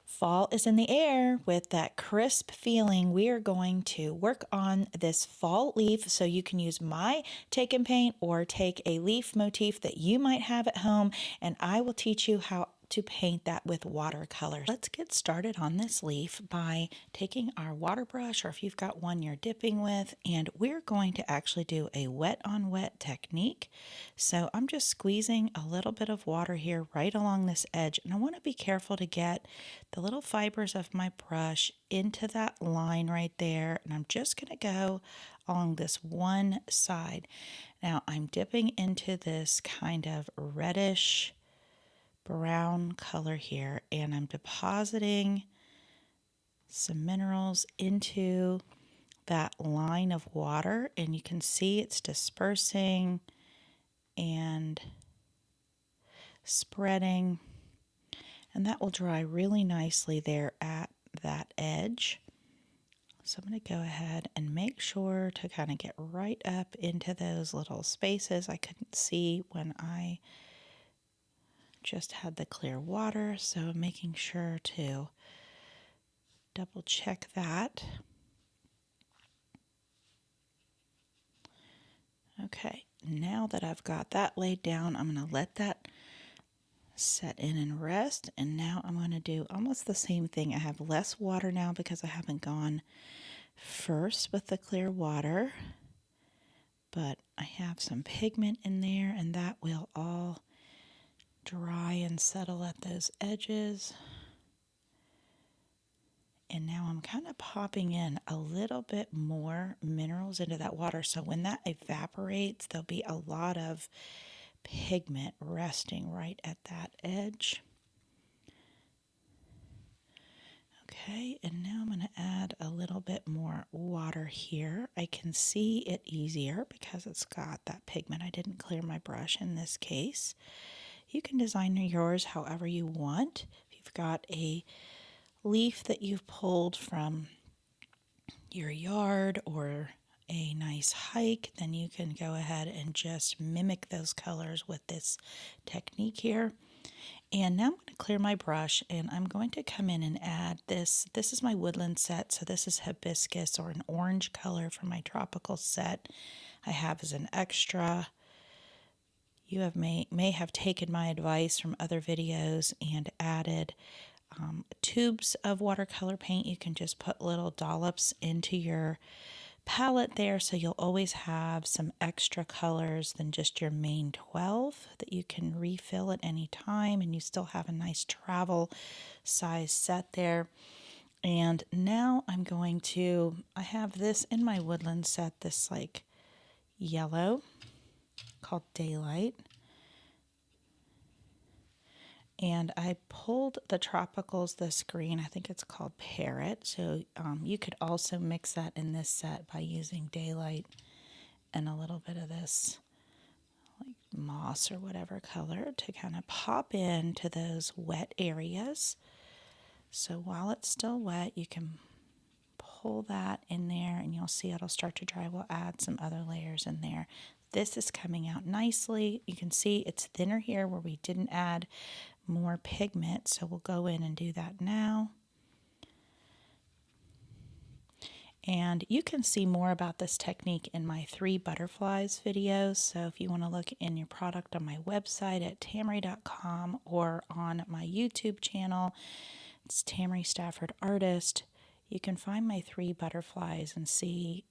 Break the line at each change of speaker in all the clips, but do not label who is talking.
Fall is in the air with that crisp feeling. We are going to work on this fall leaf, so you can use my take and paint or take a leaf motif that you might have at home, and I will teach you how to paint that with watercolor. Let's get started on this leaf by taking our water brush, or if you've got one you're dipping with, and we're going to actually do a wet on wet technique. So I'm just squeezing a little bit of water here right along this edge, and I want to be careful to get the little fibers of my brush into that line right there, and I'm just going to go along this one side. Now I'm dipping into this kind of reddish brown color here, and I'm depositing some minerals into that line of water, and you can see it's dispersing and spreading, and that will dry really nicely there at that edge. So I'm going to go ahead and make sure to kind of get right up into those little spaces I couldn't see when I just had the clear water, so making sure to double check that. Okay, now that I've got that laid down, I'm going to let that set in and rest, and now I'm going to do almost the same thing. I have less water now because I haven't gone first with the clear water, but I have some pigment in there, and that will all dry and settle at those edges. And now I'm kind of popping in a little bit more minerals into that water, so when that evaporates, there'll be a lot of pigment resting right at that edge. Okay, and now I'm going to add a little bit more water here. I can see it easier because it's got that pigment. I didn't clear my brush in this case. You can design yours however you want. If you've got a leaf that you've pulled from your yard or a nice hike, then you can go ahead and just mimic those colors with this technique here. And now I'm going to clear my brush, and I'm going to come in and add this. This is my woodland set, so this is hibiscus, or an orange color from my tropical set I have as an extra. You may have taken my advice from other videos and added tubes of watercolor paint. You can just put little dollops into your palette there, so you'll always have some extra colors than just your main 12 that you can refill at any time, and you still have a nice travel size set there. And now I'm going to, I have this in my woodland set, this like yellow called Daylight. And I pulled the tropicals this green, I think it's called Parrot. So you could also mix that in this set by using Daylight and a little bit of this like moss or whatever color to kind of pop into those wet areas. So while it's still wet, you can pull that in there and you'll see it'll start to dry. We'll add some other layers in there. This is coming out nicely. You can see it's thinner here where we didn't add more pigment, so we'll go in and do that now. And you can see more about this technique in my 3 butterflies videos, so if you want to look in your product on my website at tamery.com or on my YouTube channel, it's Tamery Stafford Artist, you can find my 3 butterflies and see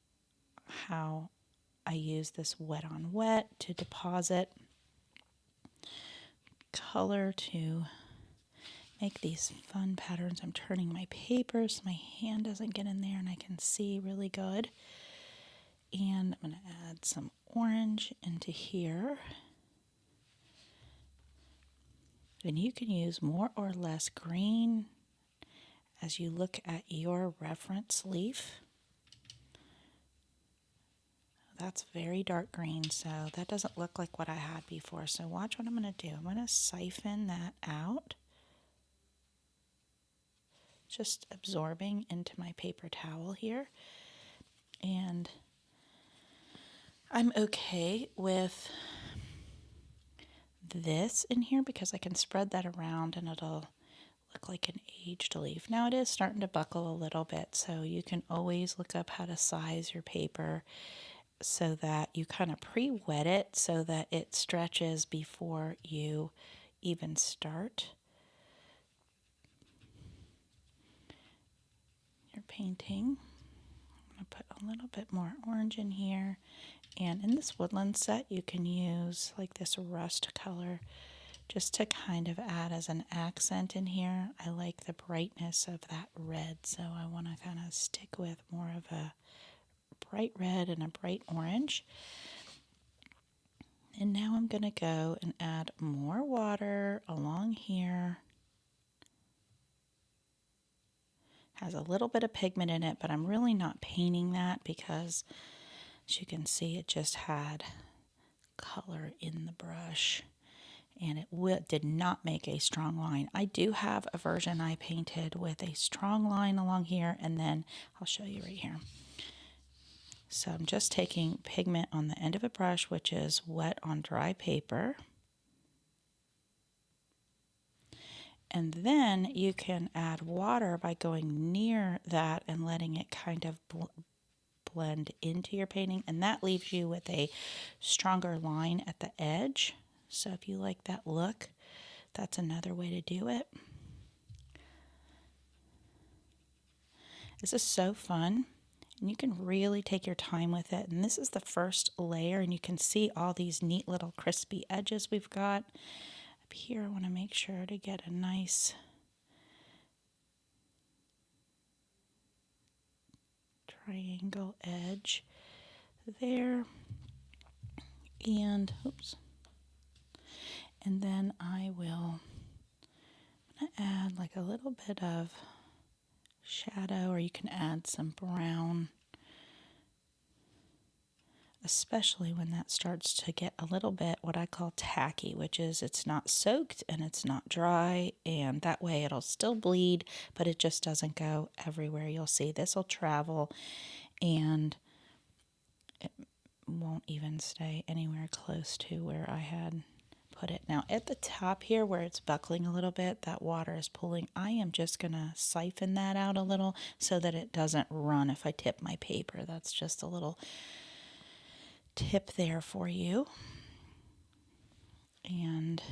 how I use this wet on wet to deposit color to make these fun patterns. I'm turning my paper so my hand doesn't get in there and I can see really good. And I'm going to add some orange into here. And you can use more or less green as you look at your reference leaf. That's very dark green, so that doesn't look like what I had before. So watch what I'm going to do. I'm going to siphon that out, just absorbing into my paper towel here. And I'm okay with this in here because I can spread that around and it'll look like an aged leaf. Now it is starting to buckle a little bit, so you can always look up how to size your paper so that you kind of pre-wet it so that it stretches before you even start your painting. I'm going to put a little bit more orange in here. And in this woodland set, you can use like this rust color just to kind of add as an accent in here. I like the brightness of that red, so I want to kind of stick with more of a bright red and a bright orange. And now I'm going to go and add more water along here. Has a little bit of pigment in it, but I'm really not painting that because, as you can see, it just had color in the brush. And it did not make a strong line. I do have a version I painted with a strong line along here, and then I'll show you right here. So I'm just taking pigment on the end of a brush, which is wet on dry paper. And then you can add water by going near that and letting it kind of blend into your painting. And that leaves you with a stronger line at the edge. So if you like that look, that's another way to do it. This is so fun. And you can really take your time with it. And this is the first layer, and you can see all these neat little crispy edges we've got. Up here, I want to make sure to get a nice triangle edge there. And, oops. And then I'm going to add like a little bit of shadow, or you can add some brown, especially when that starts to get a little bit what I call tacky, which is it's not soaked and it's not dry, and that way it'll still bleed, but it just doesn't go everywhere. You'll see this will travel and it won't even stay anywhere close to where I had put it. Now at the top here where it's buckling a little bit, that water is pooling. I am just going to siphon that out a little so that it doesn't run if I tip my paper. That's just a little tip there for you. And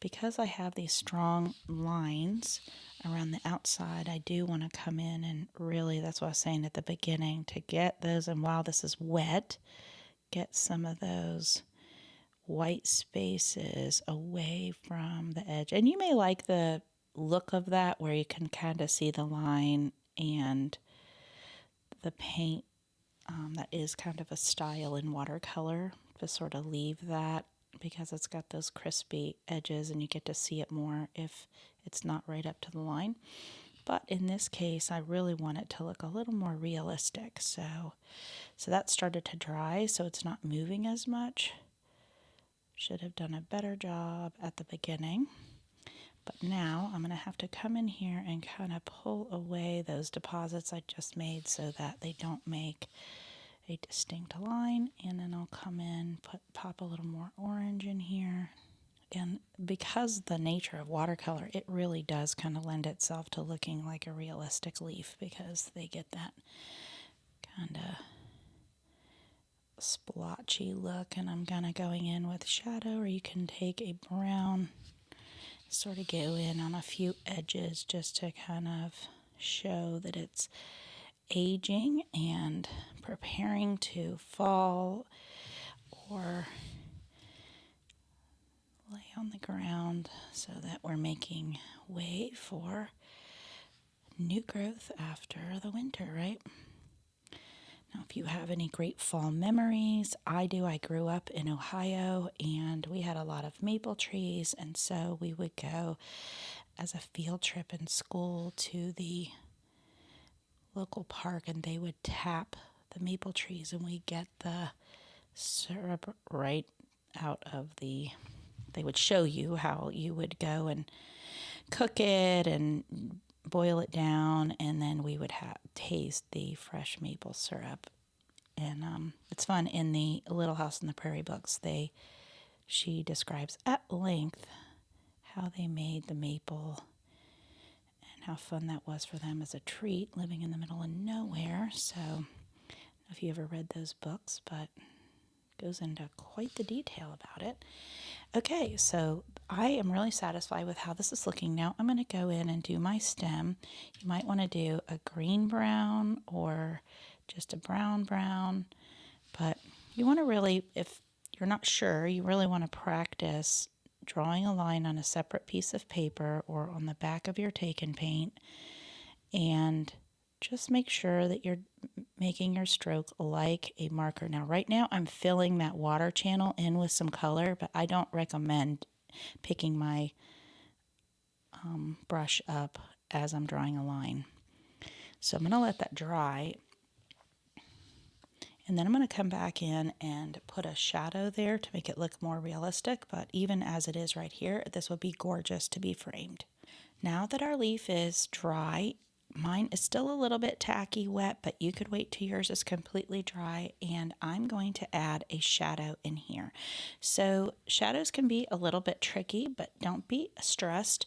because I have these strong lines around the outside, I do want to come in and really, that's what I was saying at the beginning, to get those, and while this is wet, get some of those white spaces away from the edge. And you may like the look of that where you can kind of see the line and the paint. That is kind of a style in watercolor to sort of leave that because it's got those crispy edges and you get to see it more if it's not right up to the line. But in this case, I really want it to look a little more realistic. So that started to dry, so it's not moving as much. Should have done a better job at the beginning. But now I'm going to have to come in here and kind of pull away those deposits I just made so that they don't make a distinct line. And then I'll come in, pop a little more orange in here. And because the nature of watercolor, it really does kind of lend itself to looking like a realistic leaf because they get that kind of splotchy look. And I'm kind of going in with shadow, or you can take a brown, sort of go in on a few edges just to kind of show that it's aging and preparing to fall or lay on the ground so that we're making way for new growth after the winter, right? Now, if you have any great fall memories, I do. I grew up in Ohio and we had a lot of maple trees, and so we would go as a field trip in school to the local park and they would tap the maple trees and we get the syrup right out of they would show you how you would go and cook it and boil it down, and then we would taste the fresh maple syrup. And it's fun. In the Little House on the Prairie books, she describes at length how they made the maple how fun that was for them as a treat, living in the middle of nowhere. So, I don't know if you ever read those books, but it goes into quite the detail about it. Okay, so I am really satisfied with how this is looking. Now I'm going to go in and do my stem. You might want to do a green brown or just a brown, but you want to really, if you're not sure, you really want to practice drawing a line on a separate piece of paper or on the back of your take and paint, and just make sure that you're making your stroke like a marker. Now, right now I'm filling that water channel in with some color, but I don't recommend picking my brush up as I'm drawing a line. So I'm going to let that dry, and then I'm going to come back in and put a shadow there to make it look more realistic, but even as it is right here, this would be gorgeous to be framed. Now that our leaf is dry, mine is still a little bit tacky wet, but you could wait till yours is completely dry, and I'm going to add a shadow in here. So shadows can be a little bit tricky, but don't be stressed.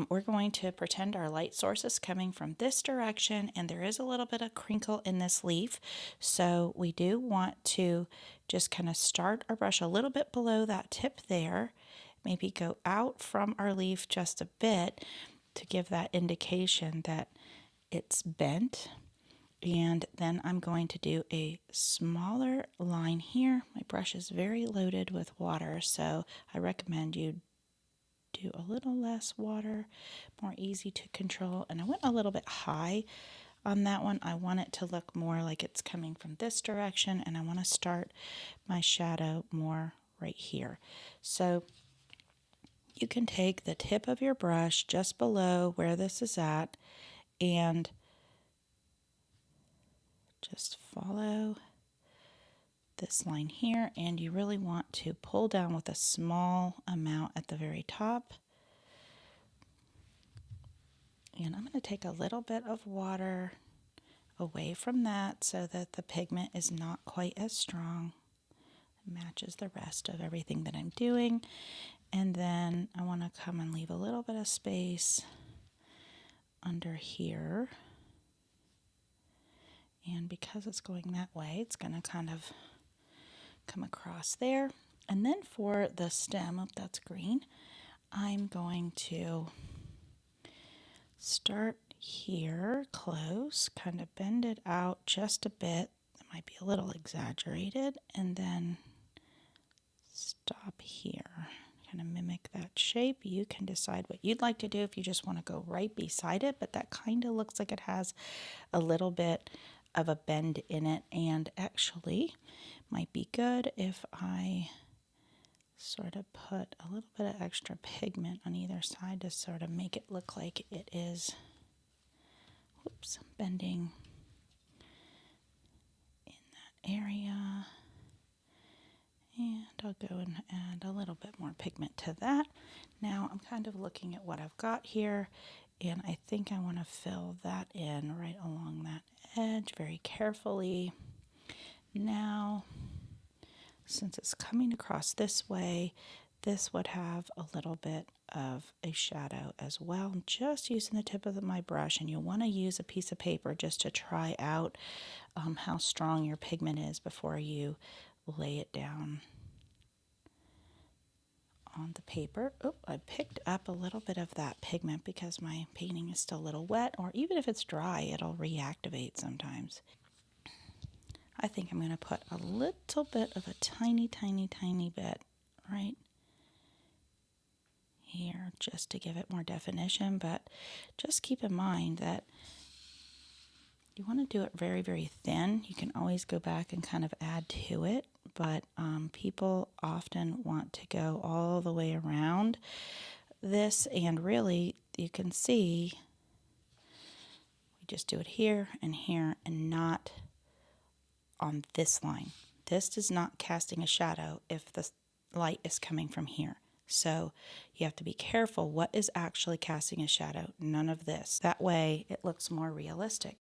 We're going to pretend our light source is coming from this direction, and there is a little bit of crinkle in this leaf. So we do want to just kind of start our brush a little bit below that tip there, maybe go out from our leaf just a bit to give that indication that it's bent. And then I'm going to do a smaller line here. My brush is very loaded with water, so I recommend you do a little less water, more easy to control. And I went a little bit high on that one. I want it to look more like it's coming from this direction, and I want to start my shadow more right here. So you can take the tip of your brush just below where this is at and just follow this line here, and you really want to pull down with a small amount at the very top. And I'm going to take a little bit of water away from that so that the pigment is not quite as strong. It matches the rest of everything that I'm doing. And then I want to come and leave a little bit of space under here. And because it's going that way, it's going to kind of come across there. And then for the stem, oh, that's green, I'm going to start here close, kind of bend it out just a bit. It might be a little exaggerated, and then stop here. Kind of mimic that shape. You can decide what you'd like to do if you just want to go right beside it, but that kind of looks like it has a little bit of a bend in it, and actually might be good if I sort of put a little bit of extra pigment on either side to sort of make it look like it is, bending in that area. And I'll go and add a little bit more pigment to that. Now I'm kind of looking at what I've got here, and I think I want to fill that in right along that edge very carefully. Now, since it's coming across this way, this would have a little bit of a shadow as well. I'm just using the tip of my brush, and you'll want to use a piece of paper just to try out how strong your pigment is before you lay it down on the paper. Oh, I picked up a little bit of that pigment because my painting is still a little wet, or even if it's dry, it'll reactivate sometimes. I think I'm going to put a little bit of a tiny bit right here just to give it more definition, but just keep in mind that you want to do it very, very thin. You can always go back and kind of add to it, but people often want to go all the way around this, and really you can see we just do it here and not on this line. This is not casting a shadow if the light is coming from here. So you have to be careful what is actually casting a shadow, none of this. That way it looks more realistic.